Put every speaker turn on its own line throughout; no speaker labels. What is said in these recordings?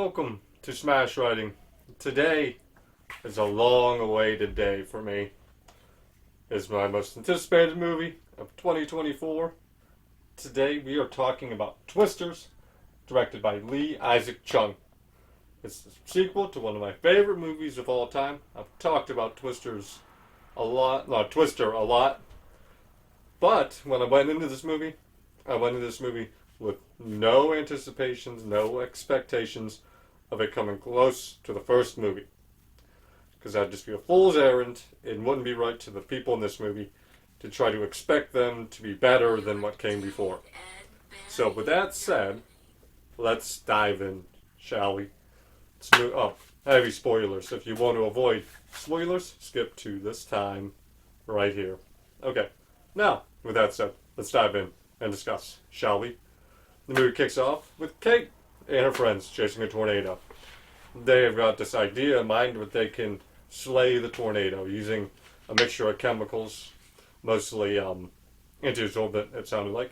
welcome to Smash Writing. Today is a long-awaited day for me. It's my most anticipated movie of 2024. Today we are talking about Twisters, directed by Lee Isaac Chung. It's the sequel to one of my favorite movies of all time. I've talked about Twister a lot, but when I went into this movie, with no anticipations, no expectations of it coming close to the first movie. Because that'd just be a fool's errand. It wouldn't be right to the people in this movie to try to expect them to be better than what came before. So with that said, let's dive in, shall we? Heavy spoilers. If you want to avoid spoilers, skip to this time right here. Okay, now, with that said, let's dive in and discuss, shall we? The movie kicks off with Kate and her friends chasing a tornado. They have got this idea in mind that they can slay the tornado using a mixture of chemicals, mostly anti-absorbent, it sounded like,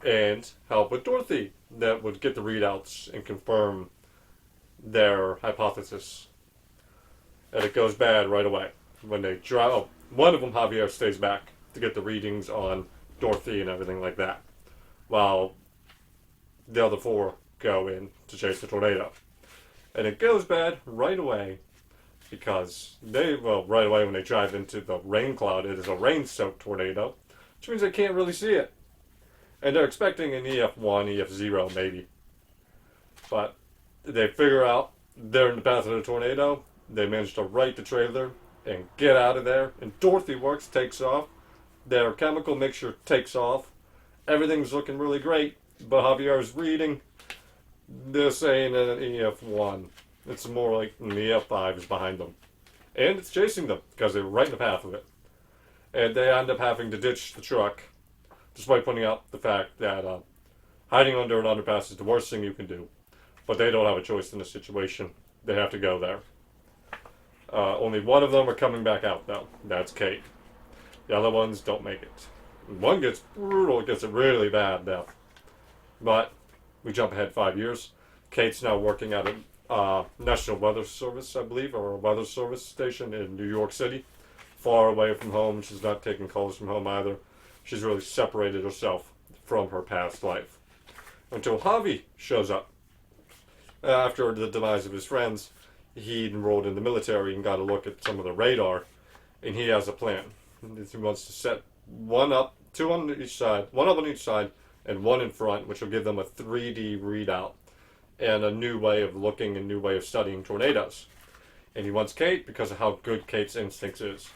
and help with Dorothy that would get the readouts and confirm their hypothesis. And it goes bad right away. When they drive, one of them, Javier, stays back to get the readings on Dorothy and everything like that, while the other four go in to chase the tornado. And it goes bad right away because right away when they drive into the rain cloud, it is a rain-soaked tornado, which means they can't really see it. And they're expecting an EF1, EF0 maybe. But they figure out they're in the path of the tornado, they manage to right the trailer and get out of there, and Dorothy takes off, their chemical mixture takes off, everything's looking really great, but Javier's reading, this ain't an EF1. It's more like an EF5 is behind them. And it's chasing them, because they're right in the path of it. And they end up having to ditch the truck, despite pointing out the fact that hiding under an underpass is the worst thing you can do. But they don't have a choice in this situation. They have to go there. Only one of them are coming back out, though. That's Kate. The other ones don't make it. One gets brutal, it gets a really bad death. But we jump ahead 5 years. Kate's now working at a National Weather Service, I believe, or a weather service station in New York City. Far away from home. She's not taking calls from home either. She's really separated herself from her past life. Until Javi shows up. After the demise of his friends, he enrolled in the military and got a look at some of the radar, and he has a plan. He wants to set one up, one up on each side, and one in front, which will give them a 3D readout and a new way of looking and new way of studying tornadoes. And he wants Kate because of how good Kate's instincts is.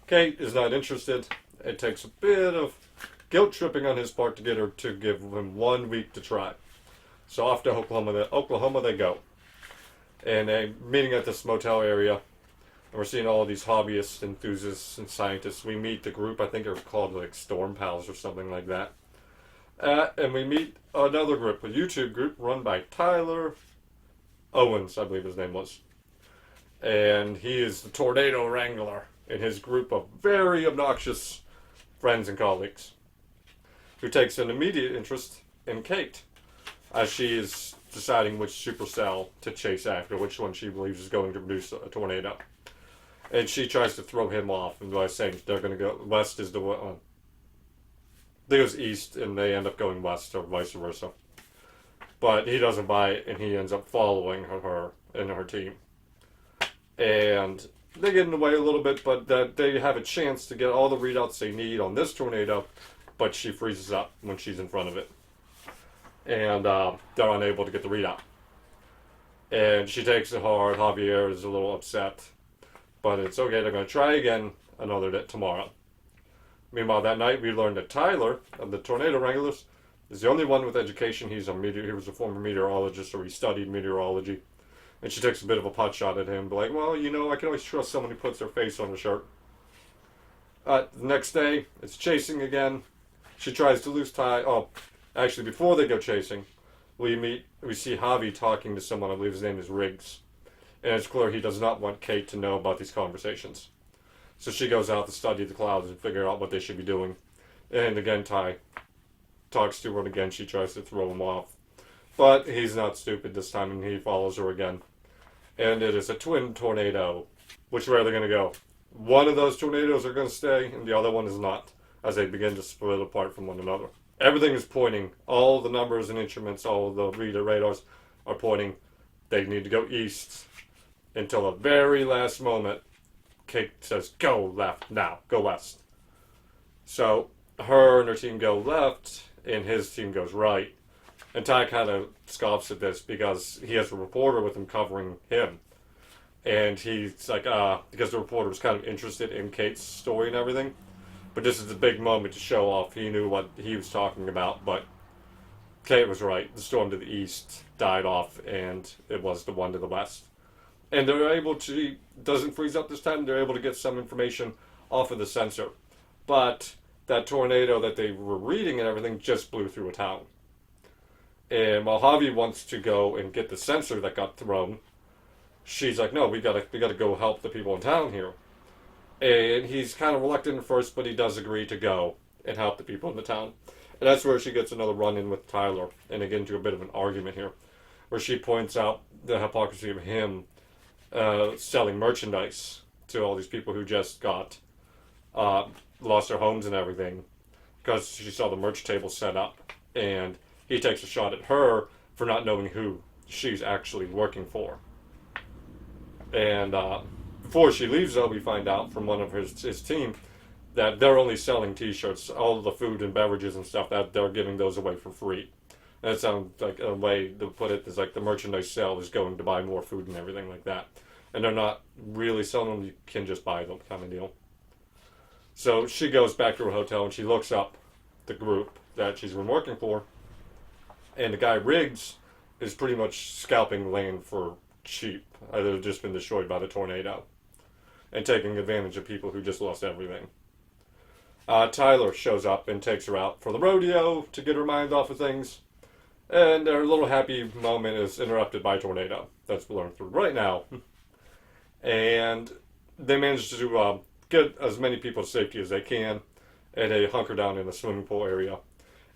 Kate is not interested. It takes a bit of guilt tripping on his part to get her to give him 1 week to try. So off to Oklahoma they go. And they're meeting at this motel area. And we're seeing all of these hobbyists, enthusiasts, and scientists. We meet the group, I think they're called like Storm Pals or something like that. And we meet another group, a YouTube group run by Tyler Owens, I believe his name was. And he is the tornado wrangler in his group of very obnoxious friends and colleagues, who takes an immediate interest in Kate, as she is deciding which supercell to chase after, which one she believes is going to produce a tornado. And she tries to throw him off and by saying they're going to go west is the one. They goes east and they end up going west or vice versa. But he doesn't buy it and he ends up following her and her team. And they get in the way a little bit, but they have a chance to get all the readouts they need on this tornado, but she freezes up when she's in front of it. And they're unable to get the readout. And she takes it hard. Javier is a little upset. But it's okay, they're going to try again another day tomorrow. Meanwhile, that night we learned that Tyler, of the Tornado Wranglers, is the only one with education. He was a former meteorologist, or he studied meteorology. And she takes a bit of a pot shot at him, like, well, I can always trust someone who puts their face on a shirt. The next day, it's chasing again. She tries to lose Ty. Oh, actually, before they go chasing, we see Javi talking to someone, I believe his name is Riggs. And it's clear he does not want Kate to know about these conversations. So she goes out to study the clouds and figure out what they should be doing. And again, Ty talks to her, and again, she tries to throw him off. But he's not stupid this time, and he follows her again. And it is a twin tornado. Which way are they going to go? One of those tornadoes are going to stay, and the other one is not, as they begin to split apart from one another. Everything is pointing. All the numbers and instruments, all the reader radars are pointing. They need to go east until the very last moment. Kate says, go left now, go west. So her and her team go left, and his team goes right. And Ty kind of scoffs at this because he has a reporter with him covering him. And he's like, because the reporter was kind of interested in Kate's story and everything. But this is a big moment to show off. He knew what he was talking about, but Kate was right. The storm to the east died off, and it was the one to the west. And they're able to, he doesn't freeze up this time, they're able to get some information off of the sensor. But that tornado that they were reading and everything just blew through a town. And while Javi wants to go and get the sensor that got thrown, she's like, no, we gotta go help the people in town here. And he's kind of reluctant at first, but he does agree to go and help the people in the town. And that's where she gets another run-in with Tyler, and they get into a bit of an argument here, where she points out the hypocrisy of him selling merchandise to all these people who just got lost their homes and everything, because she saw the merch table set up, and he takes a shot at her for not knowing who she's actually working for. And before she leaves, though, we find out from one of his team that they're only selling T-shirts. All of the food and beverages and stuff, that they're giving those away for free. And it sounds like a way to put it is like the merchandise sale is going to buy more food and everything like that. And they're not really selling them, you can just buy them kind of deal. So she goes back to her hotel and she looks up the group that she's been working for. And the guy Riggs is pretty much scalping land for cheap. They've just been destroyed by the tornado. And taking advantage of people who just lost everything. Tyler shows up and takes her out for the rodeo to get her mind off of things. And their little happy moment is interrupted by a tornado. That's blowing through right now. And they manage to get as many people to safety as they can. And they hunker down in the swimming pool area.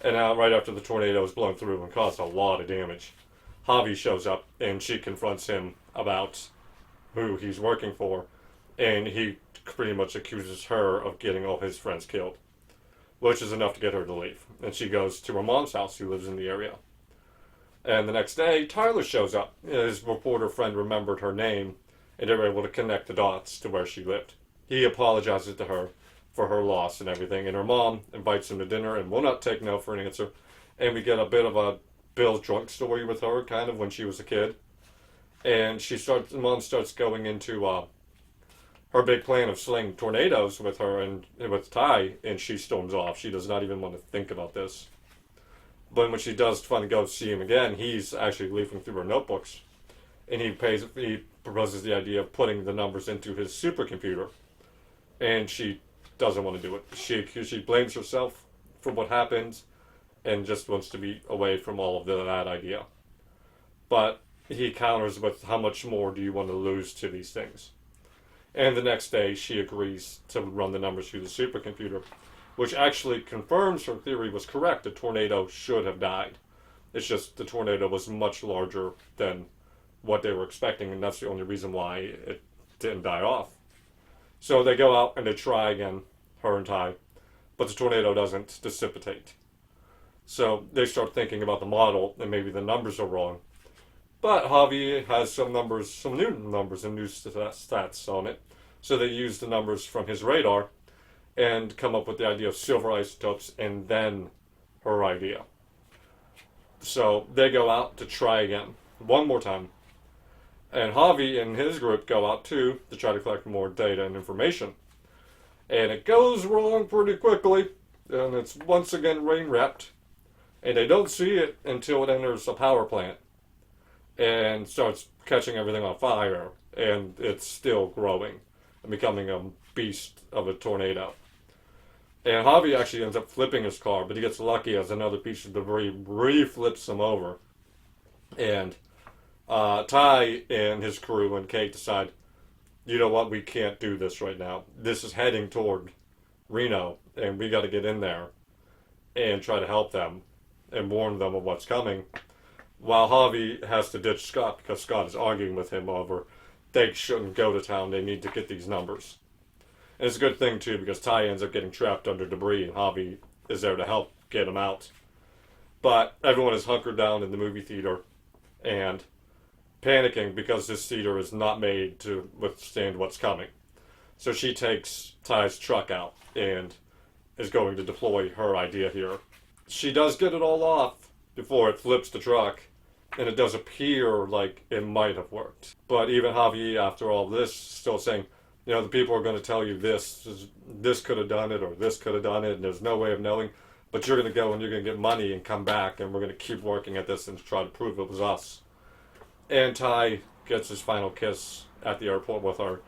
And right after the tornado is blown through and caused a lot of damage, Javi shows up and she confronts him about who he's working for. And he pretty much accuses her of getting all his friends killed, which is enough to get her to leave. And she goes to her mom's house, who lives in the area. And the next day, Tyler shows up. His reporter friend remembered her name, and they were able to connect the dots to where she lived. He apologizes to her for her loss and everything, and her mom invites him to dinner and will not take no for an answer. And we get a bit of a Bill's drunk story with her, kind of when she was a kid. And mom starts going into her big plan of slaying tornadoes with her and with Ty, and she storms off. She does not even want to think about this. But when she does finally go see him again, he's actually leafing through her notebooks, and he proposes the idea of putting the numbers into his supercomputer, and she doesn't want to do it. She blames herself for what happened, and just wants to be away from all of that idea. But he counters with, how much more do you want to lose to these things? And the next day, she agrees to run the numbers through the supercomputer, which actually confirms her theory was correct. The tornado should have died. It's just the tornado was much larger than what they were expecting, and that's the only reason why it didn't die off. So they go out and they try again, her and Ty, but the tornado doesn't dissipate. So they start thinking about the model, and maybe the numbers are wrong. But Javi has some new numbers and new stats on it. So they use the numbers from his radar and come up with the idea of silver isotopes, and then her idea. So they go out to try again, one more time. And Javi and his group go out too to try to collect more data and information. And it goes wrong pretty quickly, and it's once again rain-wrapped. And they don't see it until it enters a power plant and starts catching everything on fire, and it's still growing and becoming a beast of a tornado. And Javi actually ends up flipping his car, but he gets lucky as another piece of debris re-flips him over. And Ty and his crew and Kate decide, you know what, we can't do this right now. This is heading toward Reno, and we got to get in there and try to help them and warn them of what's coming. while Javi has to ditch Scott because Scott is arguing with him over they shouldn't go to town, they need to get these numbers. And it's a good thing too because Ty ends up getting trapped under debris and Javi is there to help get him out. But everyone is hunkered down in the movie theater and panicking because this theater is not made to withstand what's coming. So she takes Ty's truck out and is going to deploy her idea here. She does get it all off before it flips the truck, and it does appear like it might have worked. But even Javi, after all this, still saying, you know, the people are going to tell you this could have done it, or this could have done it, and there's no way of knowing. But you're going to go and you're going to get money and come back, and we're going to keep working at this and try to prove it was us. And Ty gets his final kiss at the airport with her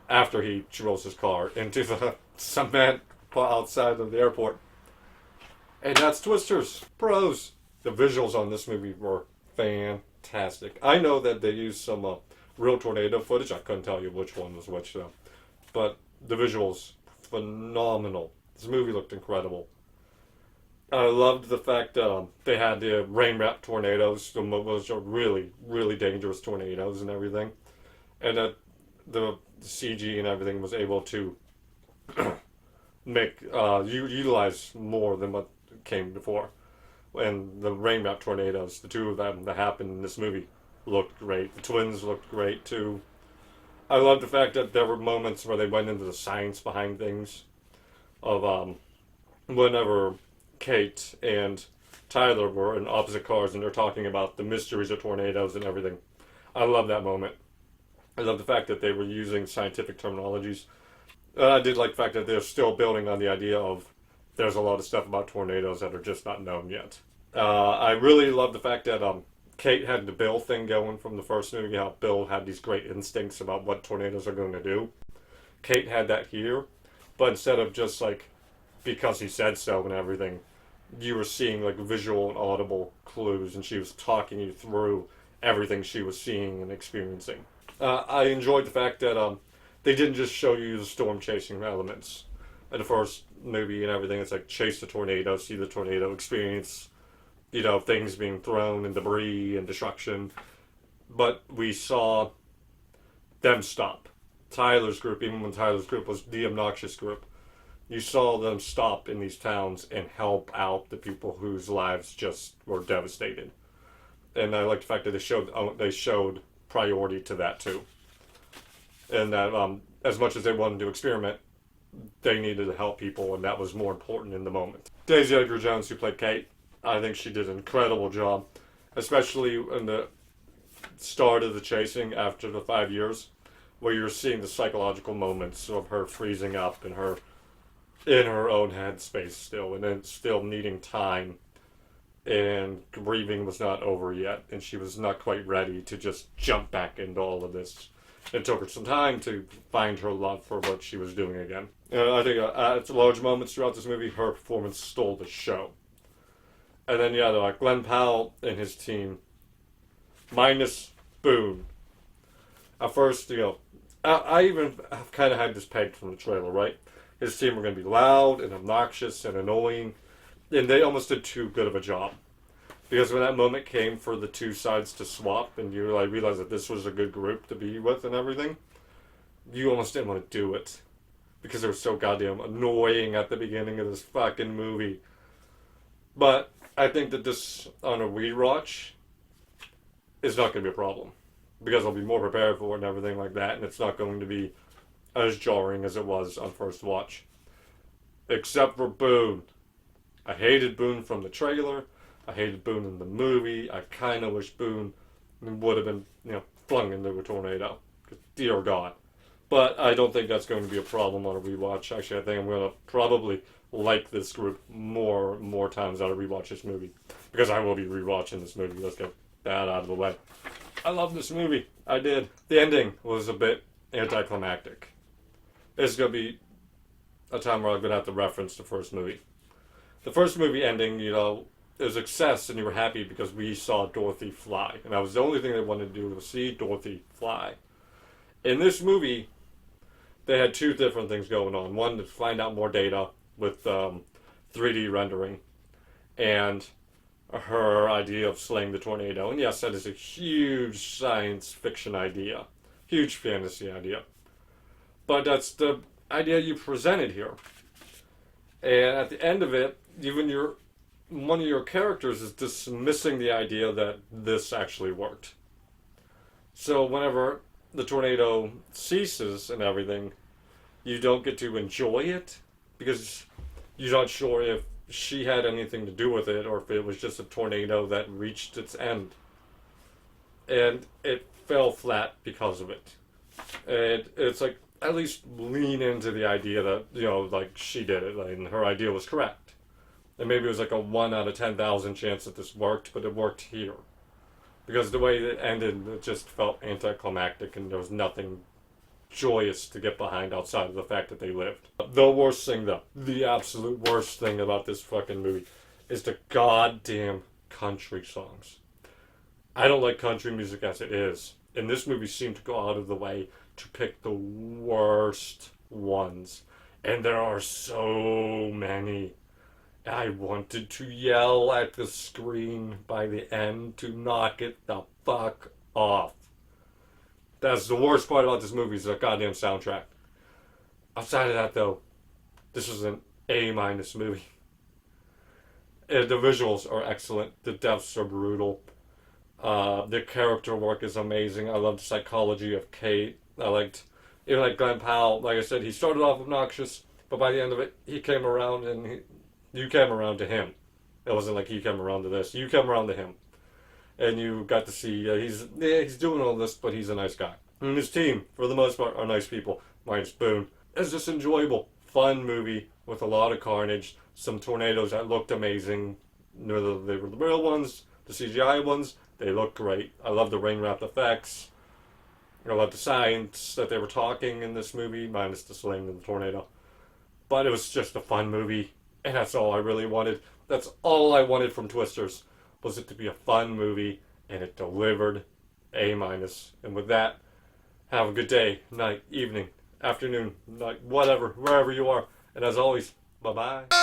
after he drills his car into the cement outside of the airport. And that's Twisters. Pros. The visuals on this movie were fantastic. I know that they used some real tornado footage. I couldn't tell you which one was which though. But the visuals, phenomenal. This movie looked incredible. I loved the fact they had the rain-wrapped tornadoes. Those are really, really dangerous tornadoes and everything. And that the CG and everything was able to make utilize more than what came before. And the rain-wrapped tornadoes, the two of them that happened in this movie, looked great. The twins looked great too. I love the fact that there were moments where they went into the science behind things. Of whenever Kate and Tyler were in opposite cars and they're talking about the mysteries of tornadoes and everything. I love that moment. I love the fact that they were using scientific terminologies. I did like the fact that they're still building on the idea of there's a lot of stuff about tornadoes that are just not known yet. I really love the fact that Kate had the Bill thing going from the first movie, how Bill had these great instincts about what tornadoes are going to do. Kate had that here, but instead of just like, because he said so and everything, you were seeing like visual and audible clues, and she was talking you through everything she was seeing and experiencing. I enjoyed the fact that they didn't just show you the storm chasing elements. In the first movie and everything, it's like chase the tornado, see the tornado, experience, you know, things being thrown and debris and destruction. But we saw them stop. Tyler's group, even when Tyler's group was the obnoxious group, you saw them stop in these towns and help out the people whose lives just were devastated. And I like the fact that they showed priority to that too. And that as much as they wanted to experiment, they needed to help people, and that was more important in the moment. Daisy Edgar-Jones, who played Kate, I think she did an incredible job, especially in the start of the chasing after the 5 years, where you're seeing the psychological moments of her freezing up and her in her own headspace still, and then still needing time, and grieving was not over yet, and she was not quite ready to just jump back into all of this. It took her some time to find her love for what she was doing again. I think at large moments throughout this movie, her performance stole the show. And then, yeah, like Glenn Powell and his team, minus Boone. At first, you know, I even kind of had this pegged from the trailer, right? His team were going to be loud and obnoxious and annoying, and they almost did too good of a job. Because when that moment came for the two sides to swap, and you like realized that this was a good group to be with and everything, you almost didn't want to do it. Because they were so goddamn annoying at the beginning of this fucking movie. But I think that this, on a rewatch, is not going to be a problem. Because I'll be more prepared for it and everything like that, and it's not going to be as jarring as it was on first watch. Except for Boone. I hated Boone from the trailer. I hated Boone in the movie. I kind of wish Boone would have been, you know, flung into a tornado. Dear God. But I don't think that's going to be a problem on a rewatch. Actually, I think I'm going to probably like this group more times out of rewatch this movie. Because I will be rewatching this movie. Let's get that out of the way. I love this movie. I did. The ending was a bit anticlimactic. It's going to be a time where I'm going to have to reference the first movie. The first movie ending, you know, it was a success, and you were happy because we saw Dorothy fly. And that was the only thing they wanted to do, was see Dorothy fly. In this movie, they had two different things going on. One, to find out more data with 3D rendering. And her idea of slaying the tornado. And yes, that is a huge science fiction idea, huge fantasy idea. But that's the idea you presented here. And at the end of it, even one of your characters is dismissing the idea that this actually worked. So whenever the tornado ceases and everything, you don't get to enjoy it because you're not sure if she had anything to do with it or if it was just a tornado that reached its end. And it fell flat because of it. And it's like, at least lean into the idea that, like she did it and her idea was correct. And maybe it was like a 1 out of 10,000 chance that this worked, but it worked here. Because the way it ended, it just felt anticlimactic and there was nothing joyous to get behind outside of the fact that they lived. The worst thing, though, the absolute worst thing about this fucking movie is the goddamn country songs. I don't like country music as it is. And this movie seemed to go out of the way to pick the worst ones. And there are so many. I wanted to yell at the screen by the end to knock it the fuck off. That's the worst part about this movie is the goddamn soundtrack. Outside of that, though, this is an A-minus movie. The visuals are excellent. The deaths are brutal. The character work is amazing. I love the psychology of Kate. I liked, even like Glenn Powell, like I said, he started off obnoxious, but by the end of it, he came around and you came around to him. It wasn't like he came around to this. You came around to him. And you got to see he's doing all this, but he's a nice guy. And his team, for the most part, are nice people. Minus Boone. It's just enjoyable, fun movie with a lot of carnage. Some tornadoes that looked amazing. Whether they were the real ones, the CGI ones, they look great. I love the rain-wrapped effects. I love the science that they were talking in this movie, minus the slaying of the tornado. But it was just a fun movie, and that's all I really wanted. That's all I wanted from Twisters, was it to be a fun movie, and it delivered A-minus. And with that, have a good day, night, evening, afternoon, night, whatever, wherever you are. And as always, bye-bye.